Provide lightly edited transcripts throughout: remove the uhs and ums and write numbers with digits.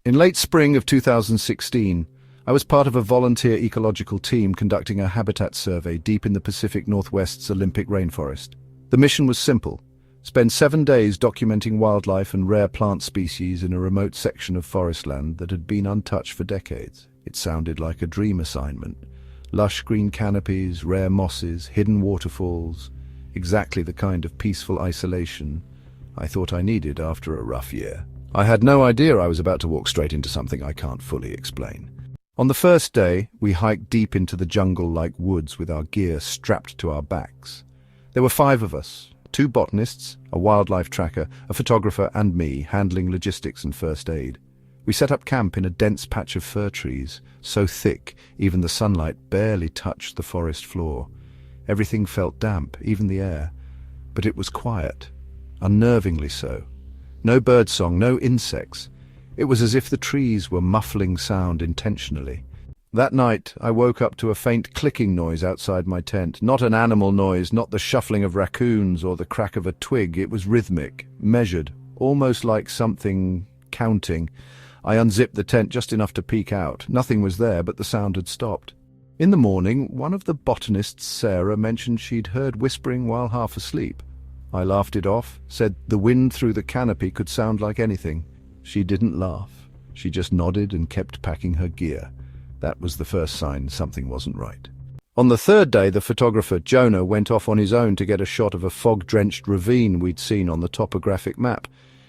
In late spring of 2016, I was part of a volunteer ecological team conducting a habitat survey deep in the Pacific Northwest's Olympic rainforest. The mission was simple: spend 7 days documenting wildlife and rare plant species in a remote section of forest land that had been untouched for decades. It sounded like a dream assignment. Lush green canopies, rare mosses, hidden waterfalls, exactly the kind of peaceful isolation I thought I needed after a rough year. I had no idea I was about to walk straight into something I can't fully explain. On the first day, we hiked deep into the jungle-like woods with our gear strapped to our backs. There were 5 of us, 2 botanists, a wildlife tracker, a photographer, and me, handling logistics and first aid. We set up camp in a dense patch of fir trees, so thick even the sunlight barely touched the forest floor. Everything felt damp, even the air. But it was quiet, unnervingly so. No birdsong, no insects. It was as if the trees were muffling sound intentionally. That night, I woke up to a faint clicking noise outside my tent. Not an animal noise, not the shuffling of raccoons or the crack of a twig. It was rhythmic, measured, almost like something counting. I unzipped the tent just enough to peek out. Nothing was there, but the sound had stopped. In the morning, one of the botanists, Sarah, mentioned she'd heard whispering while half asleep. I laughed it off, said the wind through the canopy could sound like anything. She didn't laugh. She just nodded and kept packing her gear. That was the first sign something wasn't right. On the third day, the photographer, Jonah, went off on his own to get a shot of a fog-drenched ravine we'd seen on the topographic map.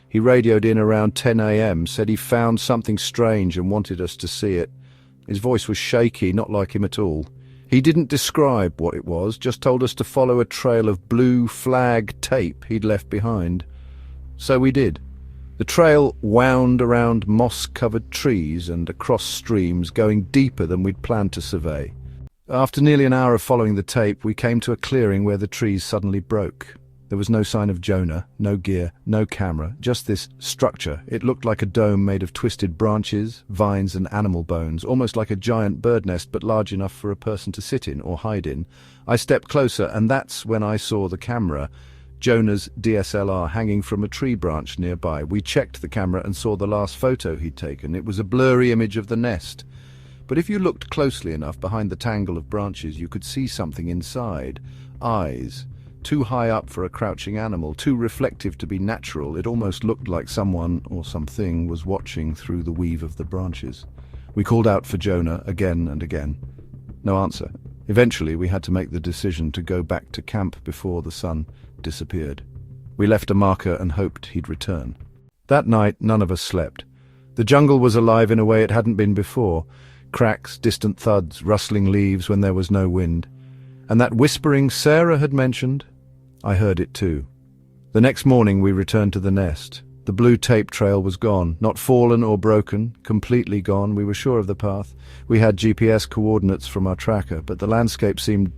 He radioed in around 10 a.m., said he found something strange and wanted us to see it. His voice was shaky, not like him at all. He didn't describe what it was, just told us to follow a trail of blue flag tape he'd left behind. So we did. The trail wound around moss-covered trees and across streams, going deeper than we'd planned to survey. After nearly an hour of following the tape, we came to a clearing where the trees suddenly broke. There was no sign of Jonah, no gear, no camera, just this structure. It looked like a dome made of twisted branches, vines and animal bones, almost like a giant bird nest, but large enough for a person to sit in or hide in. I stepped closer, and that's when I saw the camera, Jonah's DSLR, hanging from a tree branch nearby. We checked the camera and saw the last photo he'd taken. It was a blurry image of the nest. But if you looked closely enough behind the tangle of branches, you could see something inside. Eyes. Too high up for a crouching animal, too reflective to be natural. It almost looked like someone or something was watching through the weave of the branches. We called out for Jonah again and again. No answer. Eventually, we had to make the decision to go back to camp before the sun disappeared. We left a marker and hoped he'd return. That night, none of us slept. The jungle was alive in a way it hadn't been before. Cracks, distant thuds, rustling leaves when there was no wind. And that whispering Sarah had mentioned, I heard it too. The next morning we returned to the nest. The blue tape trail was gone, not fallen or broken, completely gone. We were sure of the path. We had GPS coordinates from our tracker, but the landscape seemed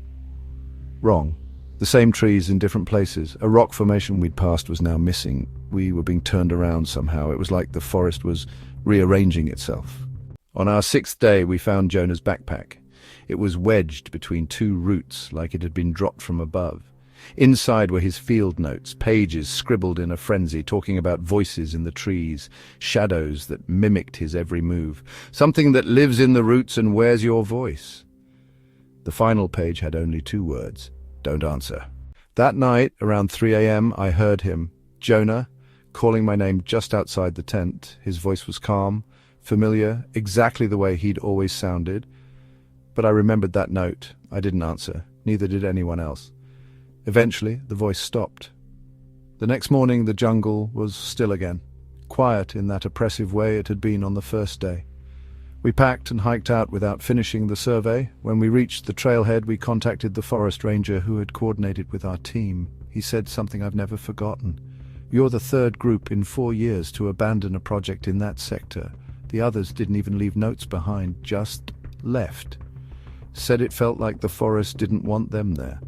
wrong. The same trees in different places. A rock formation we'd passed was now missing. We were being turned around somehow. It was like the forest was rearranging itself. On our 6th day, we found Jonah's backpack. It was wedged between 2 roots, like it had been dropped from above. Inside were his field notes, pages scribbled in a frenzy, talking about voices in the trees, shadows that mimicked his every move, something that lives in the roots and wears your voice. The final page had only 2 words: don't answer. That night, around 3 a.m., I heard him, Jonah, calling my name just outside the tent. His voice was calm, familiar, exactly the way he'd always sounded. But I remembered that note. I didn't answer. Neither did anyone else. Eventually, the voice stopped. The next morning, the jungle was still again, quiet in that oppressive way it had been on the first day. We packed and hiked out without finishing the survey. When we reached the trailhead, we contacted the forest ranger who had coordinated with our team. He said something I've never forgotten. You're the 3rd group in 4 years to abandon a project in that sector. The others didn't even leave notes behind, just left. Said it felt like the forest didn't want them there.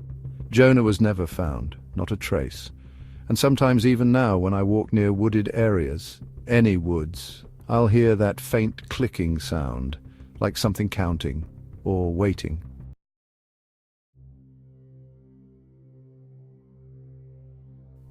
Jonah was never found, not a trace. And sometimes even now, when I walk near wooded areas, any woods, I'll hear that faint clicking sound, like something counting or waiting.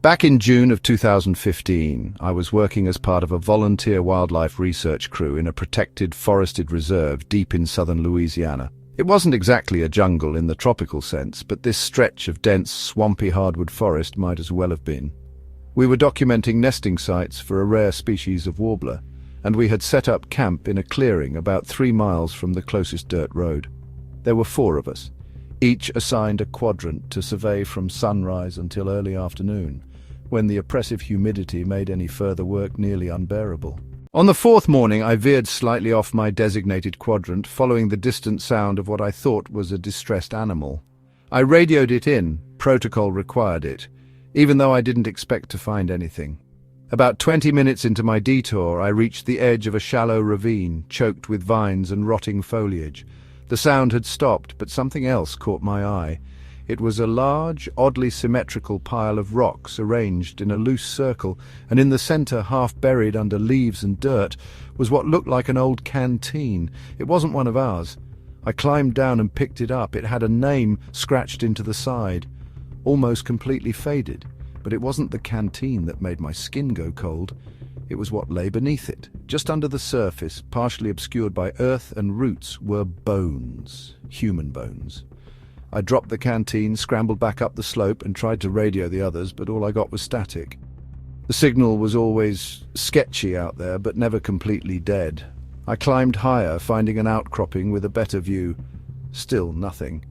Back in June of 2015, I was working as part of a volunteer wildlife research crew in a protected forested reserve deep in southern Louisiana. It wasn't exactly a jungle in the tropical sense, but this stretch of dense, swampy hardwood forest might as well have been. We were documenting nesting sites for a rare species of warbler, and we had set up camp in a clearing about 3 miles from the closest dirt road. There were 4 of us, each assigned a quadrant to survey from sunrise until early afternoon, when the oppressive humidity made any further work nearly unbearable. On the 4th morning, I veered slightly off my designated quadrant, following the distant sound of what I thought was a distressed animal. I radioed it in, protocol required it, even though I didn't expect to find anything. About 20 minutes into my detour, I reached the edge of a shallow ravine, choked with vines and rotting foliage. The sound had stopped, but something else caught my eye. It was a large, oddly symmetrical pile of rocks arranged in a loose circle, and in the center, half buried under leaves and dirt, was what looked like an old canteen. It wasn't one of ours. I climbed down and picked it up. It had a name scratched into the side, almost completely faded. But it wasn't the canteen that made my skin go cold. It was what lay beneath it. Just under the surface, partially obscured by earth and roots, were bones. Human bones. I dropped the canteen, scrambled back up the slope, and tried to radio the others, but all I got was static. The signal was always sketchy out there, but never completely dead. I climbed higher, finding an outcropping with a better view. Still nothing.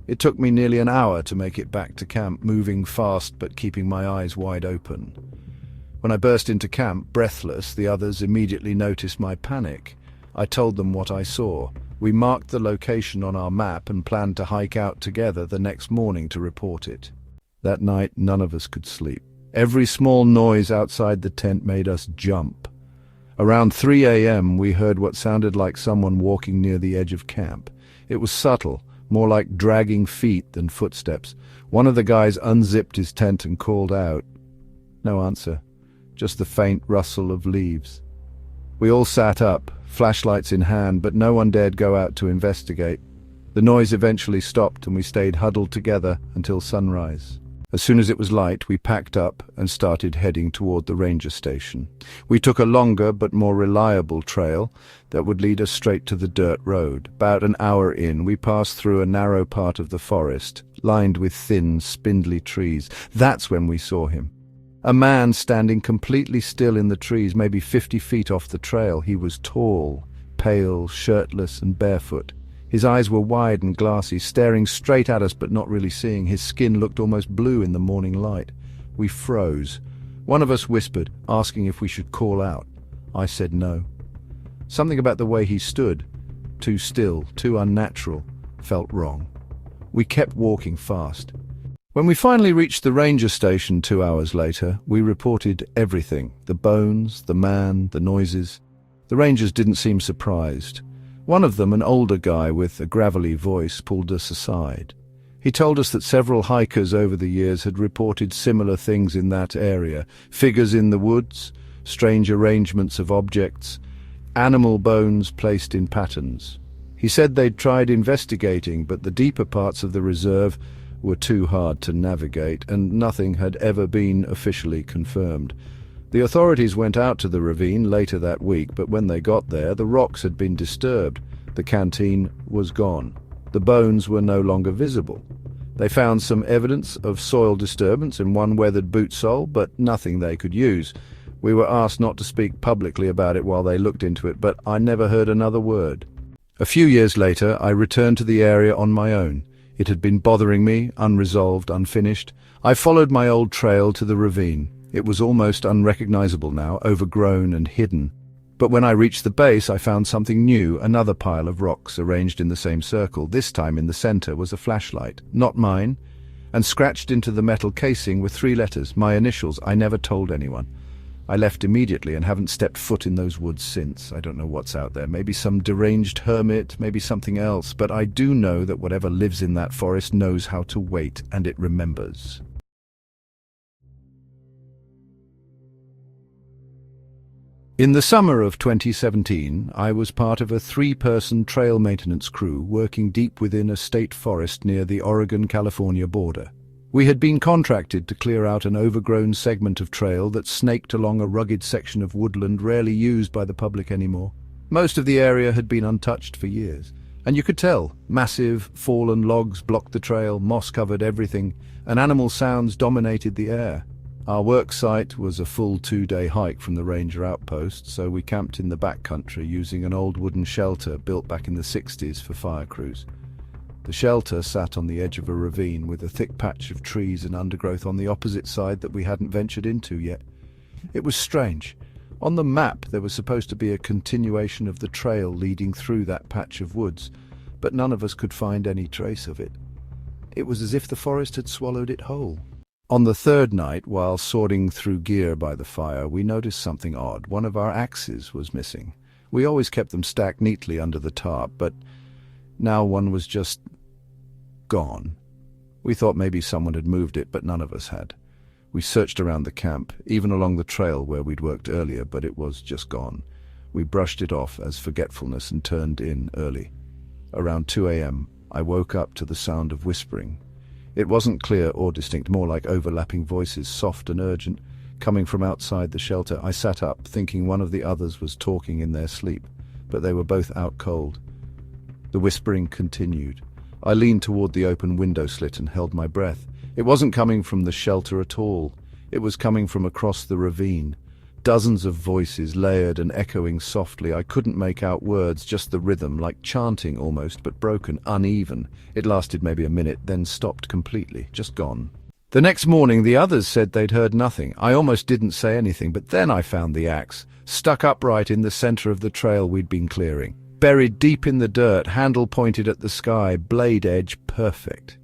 It took me nearly an hour to make it back to camp, moving fast but keeping my eyes wide open. When I burst into camp, breathless, the others immediately noticed my panic. I told them what I saw. We marked the location on our map and planned to hike out together the next morning to report it. That night, none of us could sleep. Every small noise outside the tent made us jump. Around 3 a.m., we heard what sounded like someone walking near the edge of camp. It was subtle, more like dragging feet than footsteps. One of the guys unzipped his tent and called out. No answer, just the faint rustle of leaves. We all sat up, flashlights in hand, but no one dared go out to investigate. The noise eventually stopped and we stayed huddled together until sunrise. As soon as it was light, we packed up and started heading toward the ranger station. We took a longer but more reliable trail that would lead us straight to the dirt road. About an hour in, we passed through a narrow part of the forest, lined with thin, spindly trees. That's when we saw him. A man standing completely still in the trees, maybe 50 feet off the trail. He was tall, pale, shirtless, and barefoot. His eyes were wide and glassy, staring straight at us but not really seeing. His skin looked almost blue in the morning light. We froze. One of us whispered, asking if we should call out. I said no. Something about the way he stood, too still, too unnatural, felt wrong. We kept walking fast. When we finally reached the ranger station 2 hours later, we reported everything. The bones, the man, the noises. The rangers didn't seem surprised. One of them, an older guy with a gravelly voice, pulled us aside. He told us that several hikers over the years had reported similar things in that area. Figures in the woods, strange arrangements of objects, animal bones placed in patterns. He said they'd tried investigating, but the deeper parts of the reserve were too hard to navigate, and nothing had ever been officially confirmed. The authorities went out to the ravine later that week, but when they got there, the rocks had been disturbed. The canteen was gone. The bones were no longer visible. They found some evidence of soil disturbance in one weathered boot sole, but nothing they could use. We were asked not to speak publicly about it while they looked into it, but I never heard another word. A few years later, I returned to the area on my own. It had been bothering me, unresolved, unfinished. I followed my old trail to the ravine. It was almost unrecognizable now, overgrown and hidden. But when I reached the base, I found something new, another pile of rocks arranged in the same circle. This time in the center was a flashlight, not mine, and scratched into the metal casing were 3 letters, my initials. I never told anyone. I left immediately and haven't stepped foot in those woods since. I don't know what's out there. Maybe some deranged hermit, maybe something else. But I do know that whatever lives in that forest knows how to wait, and it remembers. In the summer of 2017, I was part of a 3-person trail maintenance crew working deep within a state forest near the Oregon-California border. We had been contracted to clear out an overgrown segment of trail that snaked along a rugged section of woodland rarely used by the public anymore. Most of the area had been untouched for years, and you could tell. Massive, fallen logs blocked the trail, moss covered everything, and animal sounds dominated the air. Our work site was a full 2-day hike from the ranger outpost, so we camped in the backcountry using an old wooden shelter built back in the 60s for fire crews. The shelter sat on the edge of a ravine with a thick patch of trees and undergrowth on the opposite side that we hadn't ventured into yet. It was strange. On the map there was supposed to be a continuation of the trail leading through that patch of woods, but none of us could find any trace of it. It was as if the forest had swallowed it whole. On the third night, while sorting through gear by the fire, we noticed something odd. One of our axes was missing. We always kept them stacked neatly under the tarp, but now one was just gone. We thought maybe someone had moved it, but none of us had. We searched around the camp, even along the trail where we'd worked earlier, but it was just gone. We brushed it off as forgetfulness and turned in early. Around 2 a.m., I woke up to the sound of whispering. It wasn't clear or distinct, more like overlapping voices, soft and urgent, coming from outside the shelter. I sat up, thinking one of the others was talking in their sleep, but they were both out cold. The whispering continued. I leaned toward the open window slit and held my breath. It wasn't coming from the shelter at all. It was coming from across the ravine. Dozens of voices, layered and echoing softly. I couldn't make out words, just the rhythm, like chanting almost, but broken, uneven. It lasted maybe a minute, then stopped completely, just gone. The next morning, the others said they'd heard nothing. I almost didn't say anything, but then I found the axe, stuck upright in the center of the trail we'd been clearing. Buried deep in the dirt, handle pointed at the sky, blade edge perfect.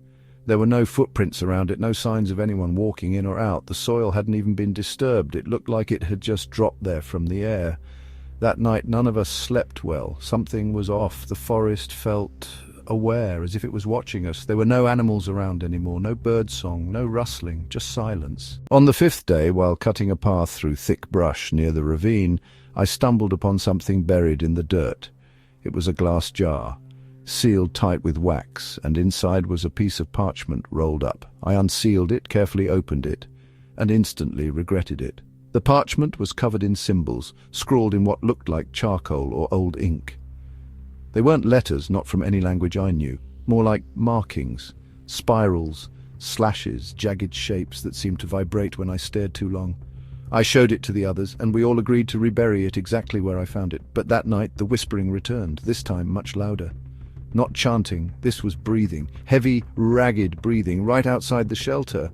There were no footprints around it, no signs of anyone walking in or out. The soil hadn't even been disturbed. It looked like it had just dropped there from the air. That night none of us slept well. Something was off. The forest felt aware, as if it was watching us. There were no animals around anymore, no birdsong, no rustling, just silence. On the 5th day, while cutting a path through thick brush near the ravine, I stumbled upon something buried in the dirt. It was a glass jar, sealed tight with wax, and inside was a piece of parchment rolled up. I unsealed it, carefully opened it, and instantly regretted it. The parchment was covered in symbols, scrawled in what looked like charcoal or old ink. They weren't letters, not from any language I knew, more like markings, spirals, slashes, jagged shapes that seemed to vibrate when I stared too long. I showed it to the others, and we all agreed to rebury it exactly where I found it. But that night the whispering returned, this time much louder. Not chanting, this was breathing, heavy, ragged breathing, right outside the shelter.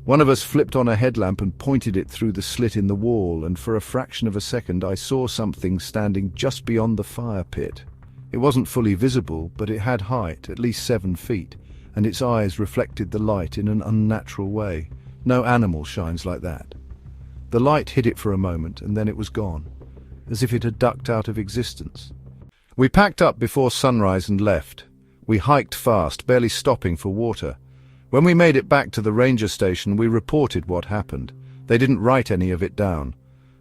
One of us flipped on a headlamp and pointed it through the slit in the wall, and for a fraction of a second I saw something standing just beyond the fire pit. It wasn't fully visible, but it had height, at least 7 feet, and its eyes reflected the light in an unnatural way. No animal shines like that. The light hit it for a moment, and then it was gone, as if it had ducked out of existence. We packed up before sunrise and left. We hiked fast, barely stopping for water. When we made it back to the ranger station, we reported what happened. They didn't write any of it down.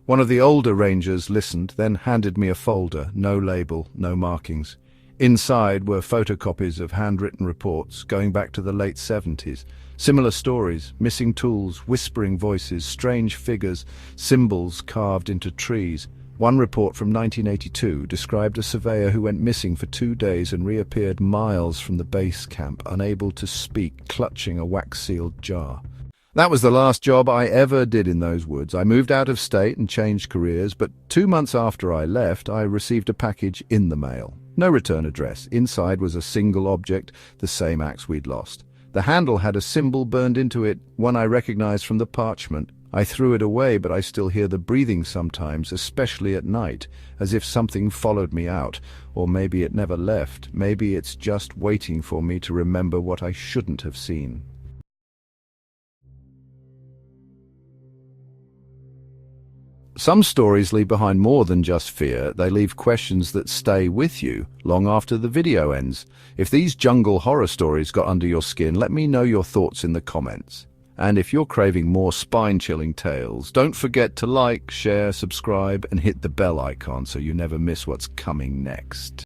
One of the older rangers listened, then handed me a folder, no label, no markings. Inside were photocopies of handwritten reports going back to the late 70s. Similar stories, missing tools, whispering voices, strange figures, symbols carved into trees. One report from 1982 described a surveyor who went missing for 2 days and reappeared miles from the base camp, unable to speak, clutching a wax-sealed jar. That was the last job I ever did in those woods. I moved out of state and changed careers, but 2 months after I left, I received a package in the mail. No return address. Inside was a single object, the same axe we'd lost. The handle had a symbol burned into it, one I recognized from the parchment. I threw it away, but I still hear the breathing sometimes, especially at night, as if something followed me out. Or maybe it never left. Maybe it's just waiting for me to remember what I shouldn't have seen. Some stories leave behind more than just fear. They leave questions that stay with you long after the video ends. If these jungle horror stories got under your skin, let me know your thoughts in the comments. And if you're craving more spine-chilling tales, don't forget to like, share, subscribe, and hit the bell icon so you never miss what's coming next.